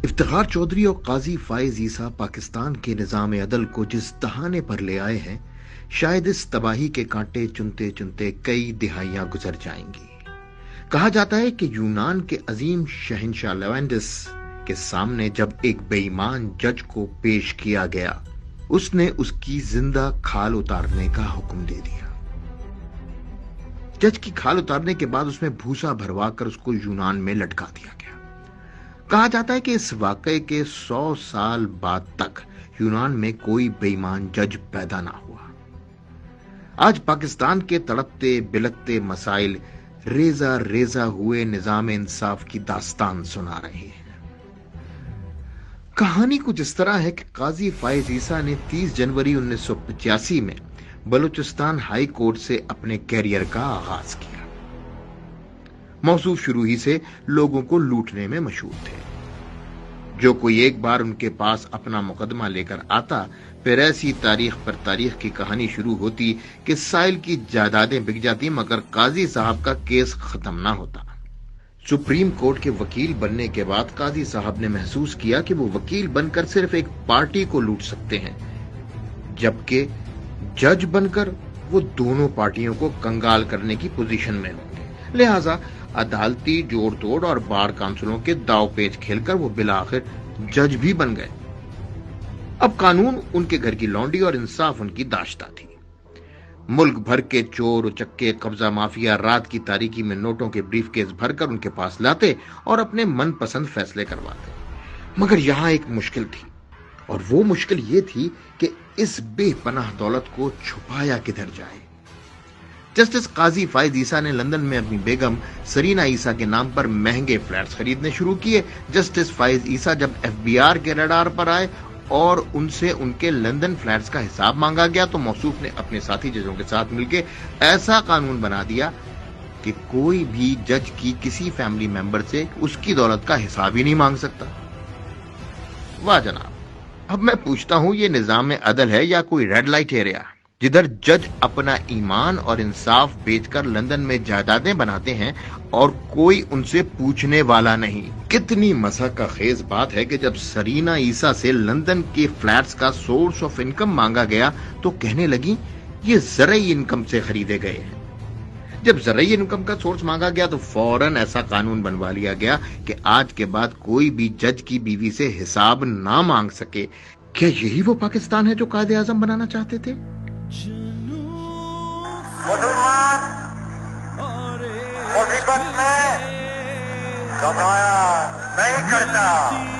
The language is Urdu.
افتخار چودھری اور قاضی فائز عیسیٰ پاکستان کے نظام عدل کو جس دہانے پر لے آئے ہیں، شاید اس تباہی کے کانٹے چنتے چنتے کئی دہائیاں گزر جائیں گی۔ کہا جاتا ہے کہ یونان کے عظیم شہنشاہ لیونڈس کے سامنے جب ایک بے ایمان جج کو پیش کیا گیا، اس نے اس کی زندہ کھال اتارنے کا حکم دے دیا۔ جج کی کھال اتارنے کے بعد اس میں بھوسا بھروا کر اس کو یونان میں لٹکا دیا گیا۔ کہا جاتا ہے کہ اس واقعے کے 100 سال بعد تک یونان میں کوئی بے ایمان جج پیدا نہ ہوا۔ آج پاکستان کے تڑپتے بلکتے مسائل ریزہ ریزہ ہوئے نظام انصاف کی داستان سنا رہے ہیں۔ کہانی کچھ اس طرح ہے کہ قاضی فائز عیسیٰ نے 30 جنوری 1985 میں بلوچستان ہائی کورٹ سے اپنے کیریئر کا آغاز کیا۔ موصوف شروع ہی سے لوگوں کو لوٹنے میں مشہور تھے۔ جو کوئی ایک بار ان کے پاس اپنا مقدمہ لے کر آتا، پھر ایسی تاریخ پر تاریخ کی کہانی شروع ہوتی کہ سائل کی جائیدادیں بک جاتی مگر قاضی صاحب کا کیس ختم نہ ہوتا۔ سپریم کورٹ کے وکیل بننے کے بعد قاضی صاحب نے محسوس کیا کہ وہ وکیل بن کر صرف ایک پارٹی کو لوٹ سکتے ہیں، جبکہ جج بن کر وہ دونوں پارٹیوں کو کنگال کرنے کی پوزیشن میں ہوں گے۔ لہٰذا عدالتی جوڑ توڑ اور بار کونسلوں کے داؤ پیچ کھیل کر وہ بالآخر جج بھی بن گئے۔ اب قانون ان کے گھر کی لونڈی اور انصاف ان کی داشتہ تھی۔ ملک بھر کے چور اچکے قبضہ مافیا رات کی تاریکی میں نوٹوں کے بریف کیس بھر کر ان کے پاس لاتے اور اپنے من پسند فیصلے کرواتے۔ مگر یہاں ایک مشکل تھی، اور وہ مشکل یہ تھی کہ اس بے پناہ دولت کو چھپایا کدھر جائے۔ جسٹس قاضی فائز عیسیٰ نے لندن میں اپنی بیگم سرینا عیسیٰ کے نام پر مہنگے فلیٹس خریدنے شروع کیے۔ جسٹس فائز عیسیٰ جب FBI کے ریڈار پر آئے اور ان سے ان کے لندن فلیٹس کا حساب مانگا گیا تو موصوف نے اپنے ساتھی ججوں کے ساتھ مل کے ایسا قانون بنا دیا کہ کوئی بھی جج کی کسی فیملی ممبر سے اس کی دولت کا حساب ہی نہیں مانگ سکتا۔ واہ جناب! اب میں پوچھتا ہوں، یہ نظام عدل ہے یا کوئی ریڈ لائٹ ایریا جدھر جج اپنا ایمان اور انصاف بیچ کر لندن میں جائیدادیں بناتے ہیں اور کوئی ان سے پوچھنے والا نہیں؟ کتنی مزہ کا خیز بات ہے کہ جب سرینا عیسیٰ سے لندن کے فلیٹس کا سورس آف انکم مانگا گیا تو کہنے لگی یہ زرعی انکم سے خریدے گئے ہیں۔ جب زرعی انکم کا سورس مانگا گیا تو فوراً ایسا قانون بنوا لیا گیا کہ آج کے بعد کوئی بھی جج کی بیوی سے حساب نہ مانگ سکے۔ کیا یہی وہ پاکستان ہے جو قائد اعظم بنانا چاہتے تھے؟ مسلمان مصیبت میں گھبرایا نہیں کرتا۔